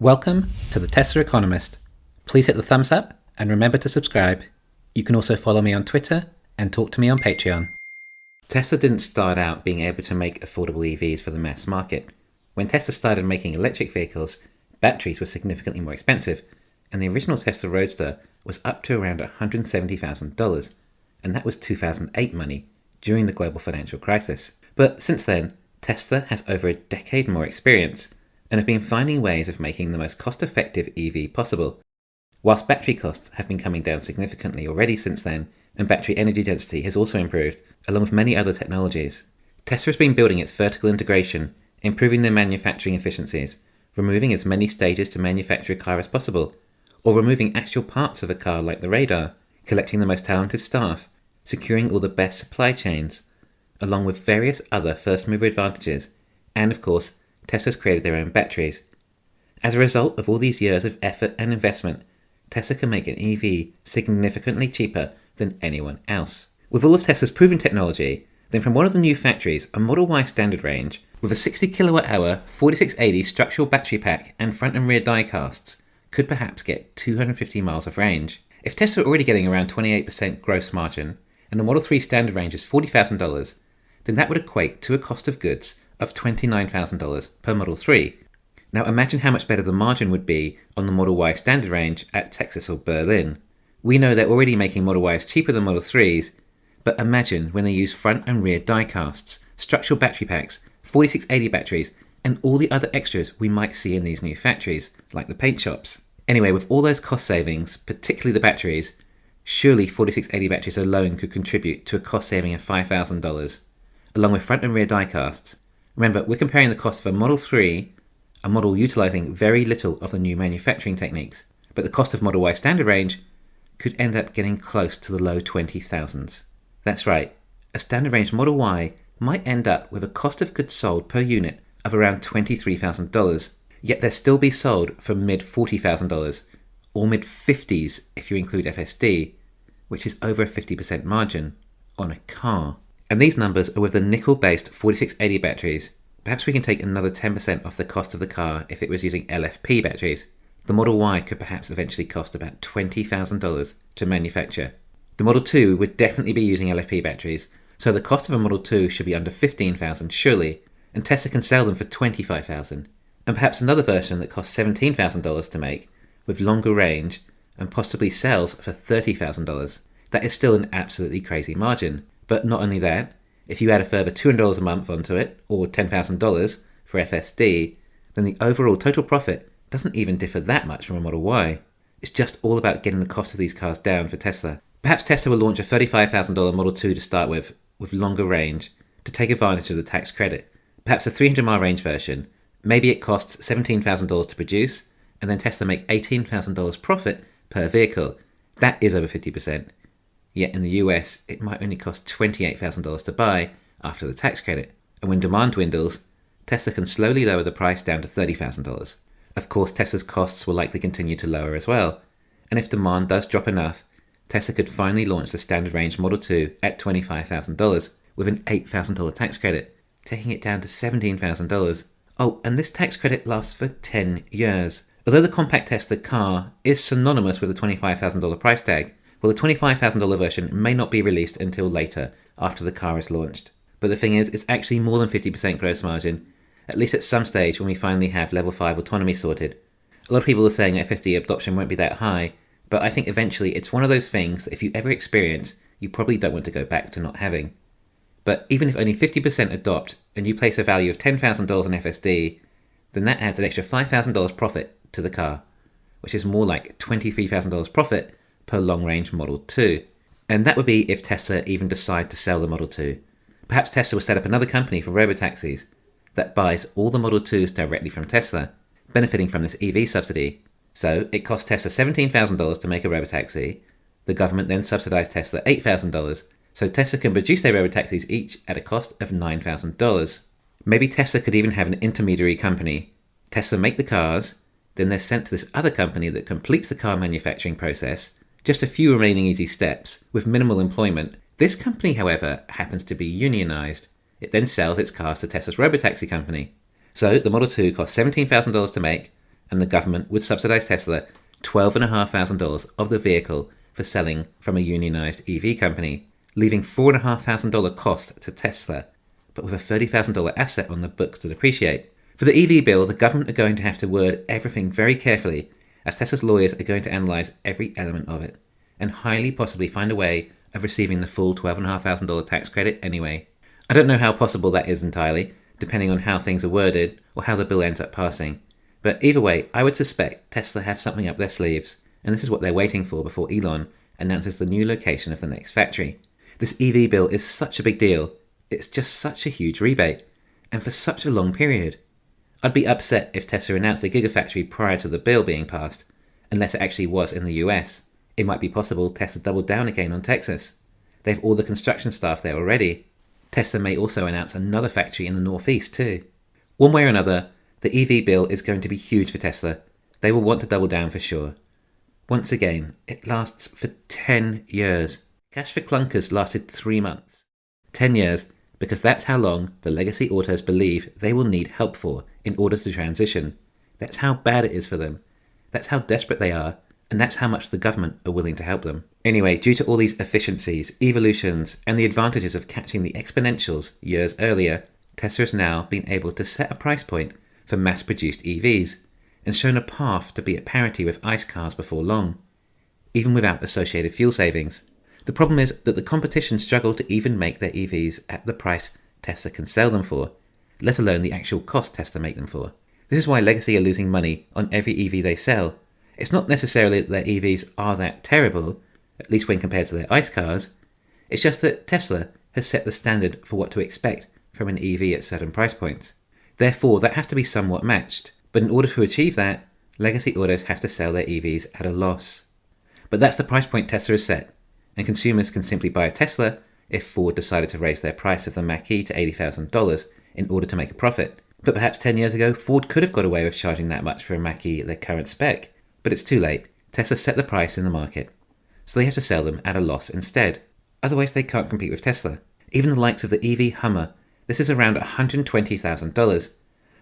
Welcome to the Tesla Economist. Please hit the thumbs up and remember to subscribe. You can also follow me on Twitter and talk to me on Patreon. Tesla didn't start out being able to make affordable EVs for the mass market. When Tesla started making electric vehicles, batteries were significantly more expensive, and the original Tesla Roadster was up to around $170,000, and that was 2008 money during the global financial crisis. But since then, Tesla has over a decade more experience and have been finding ways of making the most cost-effective EV possible. Whilst battery costs have been coming down significantly already since then, and battery energy density has also improved, along with many other technologies, Tesla has been building its vertical integration, improving their manufacturing efficiencies, removing as many stages to manufacture a car as possible, or removing actual parts of a car like the radar, collecting the most talented staff, securing all the best supply chains, along with various other first-mover advantages, and of course, Tesla's created their own batteries. As a result of all these years of effort and investment, Tesla can make an EV significantly cheaper than anyone else. With all of Tesla's proven technology, then from one of the new factories, a Model Y standard range, with a 60 kWh 4680 structural battery pack and front and rear die casts, could perhaps get 250 miles of range. If Tesla are already getting around 28% gross margin, and the Model 3 standard range is $40,000, then that would equate to a cost of goods of $29,000 per Model 3. Now imagine how much better the margin would be on the Model Y standard range at Texas or Berlin. We know they're already making Model Ys cheaper than Model 3s, but imagine when they use front and rear die casts, structural battery packs, 4680 batteries, and all the other extras we might see in these new factories, like the paint shops. Anyway, with all those cost savings, particularly the batteries, surely 4680 batteries alone could contribute to a cost saving of $5,000, along with front and rear die casts. Remember, we're comparing the cost of a Model 3, a model utilising very little of the new manufacturing techniques, but the cost of Model Y standard range could end up getting close to the low 20,000s. That's right, a standard range Model Y might end up with a cost of goods sold per unit of around $23,000, yet they'll still be sold for mid $40,000, or mid 50s if you include FSD, which is over a 50% margin on a car. And these numbers are with the nickel-based 4680 batteries. Perhaps we can take another 10% off the cost of the car if it was using LFP batteries. The Model Y could perhaps eventually cost about $20,000 to manufacture. The Model 2 would definitely be using LFP batteries, so the cost of a Model 2 should be under $15,000 surely, and Tesla can sell them for $25,000. And perhaps another version that costs $17,000 to make, with longer range, and possibly sells for $30,000. That is still an absolutely crazy margin. But not only that, if you add a further $200 a month onto it, or $10,000 for FSD, then the overall total profit doesn't even differ that much from a Model Y. It's just all about getting the cost of these cars down for Tesla. Perhaps Tesla will launch a $35,000 Model 2 to start with longer range, to take advantage of the tax credit. Perhaps a 300-mile range version. Maybe it costs $17,000 to produce, and then Tesla make $18,000 profit per vehicle. That is over 50%. Yet in the US, it might only cost $28,000 to buy after the tax credit. And when demand dwindles, Tesla can slowly lower the price down to $30,000. Of course, Tesla's costs will likely continue to lower as well. And if demand does drop enough, Tesla could finally launch the standard range Model 2 at $25,000 with an $8,000 tax credit, taking it down to $17,000. Oh, and this tax credit lasts for 10 years. Although the compact Tesla car is synonymous with the $25,000 price tag, well, the $25,000 version may not be released until later, after the car is launched. But the thing is, it's actually more than 50% gross margin, at least at some stage when we finally have level 5 autonomy sorted. A lot of people are saying FSD adoption won't be that high, but I think eventually it's one of those things that if you ever experience, you probably don't want to go back to not having. But even if only 50% adopt, and you place a value of $10,000 on FSD, then that adds an extra $5,000 profit to the car, which is more like $23,000 profit per long-range Model 2. And that would be if Tesla even decide to sell the Model 2. Perhaps Tesla will set up another company for robotaxis that buys all the Model 2s directly from Tesla, benefiting from this EV subsidy. So it costs Tesla $17,000 to make a robotaxi. The government then subsidized Tesla $8,000, so Tesla can produce their robotaxis each at a cost of $9,000. Maybe Tesla could even have an intermediary company. Tesla make the cars, then they're sent to this other company that completes the car manufacturing process, just a few remaining easy steps, with minimal employment. This company, however, happens to be unionized. It then sells its cars to Tesla's robotaxi company. So the Model 2 costs $17,000 to make, and the government would subsidize Tesla $12,500 of the vehicle for selling from a unionized EV company, leaving $4,500 cost to Tesla, but with a $30,000 asset on the books to depreciate. For the EV bill, the government are going to have to word everything very carefully, as Tesla's lawyers are going to analyze every element of it, and highly possibly find a way of receiving the full $12,500 tax credit anyway. I don't know how possible that is entirely, depending on how things are worded or how the bill ends up passing. But either way, I would suspect Tesla have something up their sleeves, and this is what they're waiting for before Elon announces the new location of the next factory. This EV bill is such a big deal, it's just such a huge rebate, and for such a long period. I'd be upset if Tesla announced a gigafactory prior to the bill being passed, unless it actually was in the US. It might be possible Tesla doubled down again on Texas. They have all the construction staff there already. Tesla may also announce another factory in the Northeast too. One way or another, the EV bill is going to be huge for Tesla. They will want to double down for sure. Once again, it lasts for 10 years. Cash for clunkers lasted 3 months. 10 years, because that's how long the legacy autos believe they will need help for in order to transition. That's how bad it is for them. That's how desperate they are, and that's how much the government are willing to help them. Anyway, due to all these efficiencies, evolutions, and the advantages of catching the exponentials years earlier, Tesla has now been able to set a price point for mass-produced EVs, and shown a path to be at parity with ICE cars before long, even without associated fuel savings. The problem is that the competition struggle to even make their EVs at the price Tesla can sell them for, let alone the actual cost Tesla make them for. This is why Legacy are losing money on every EV they sell. It's not necessarily that their EVs are that terrible, at least when compared to their ICE cars. It's just that Tesla has set the standard for what to expect from an EV at certain price points. Therefore, that has to be somewhat matched. But in order to achieve that, legacy autos have to sell their EVs at a loss. But that's the price point Tesla has set, and consumers can simply buy a Tesla if Ford decided to raise their price of the Mach-E to $80,000 in order to make a profit. But perhaps 10 years ago, Ford could have got away with charging that much for a Mach-E at their current spec. But it's too late. Tesla set the price in the market, so they have to sell them at a loss instead. Otherwise, they can't compete with Tesla. Even the likes of the EV Hummer, this is around $120,000.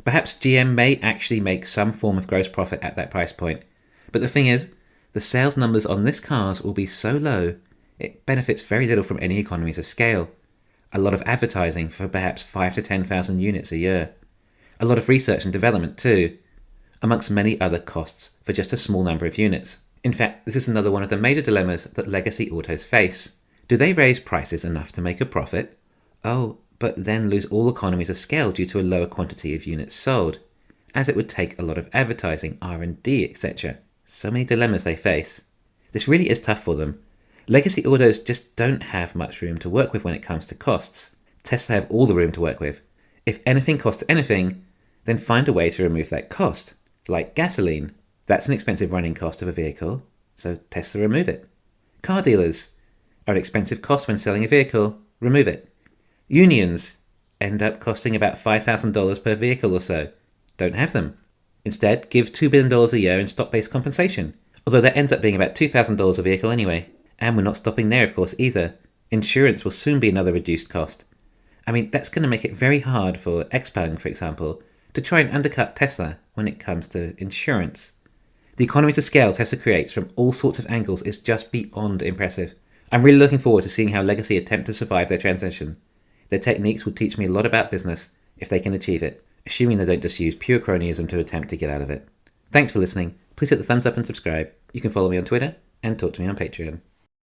Perhaps GM may actually make some form of gross profit at that price point. But the thing is, the sales numbers on this cars will be so low, it benefits very little from any economies of scale. A lot of advertising for perhaps 5 to 10,000 units a year. A lot of research and development too, amongst many other costs for just a small number of units. In fact, this is another one of the major dilemmas that legacy autos face. Do they raise prices enough to make a profit? Oh, but then lose all economies of scale due to a lower quantity of units sold, as it would take a lot of advertising, R&D, etc. So many dilemmas they face. This really is tough for them. Legacy autos just don't have much room to work with when it comes to costs. Tesla have all the room to work with. If anything costs anything, then find a way to remove that cost, like gasoline. That's an expensive running cost of a vehicle, so Tesla remove it. Car dealers are an expensive cost when selling a vehicle, remove it. Unions end up costing about $5,000 per vehicle or so. Don't have them. Instead, give $2 billion a year in stock-based compensation, although that ends up being about $2,000 a vehicle anyway. And we're not stopping there, of course, either. Insurance will soon be another reduced cost. I mean, that's going to make it very hard for XPeng, for example, to try and undercut Tesla when it comes to insurance. The economies of scale Tesla creates from all sorts of angles is just beyond impressive. I'm really looking forward to seeing how Legacy attempt to survive their transition. Their techniques will teach me a lot about business if they can achieve it, assuming they don't just use pure cronyism to attempt to get out of it. Thanks for listening. Please hit the thumbs up and subscribe. You can follow me on Twitter and talk to me on Patreon.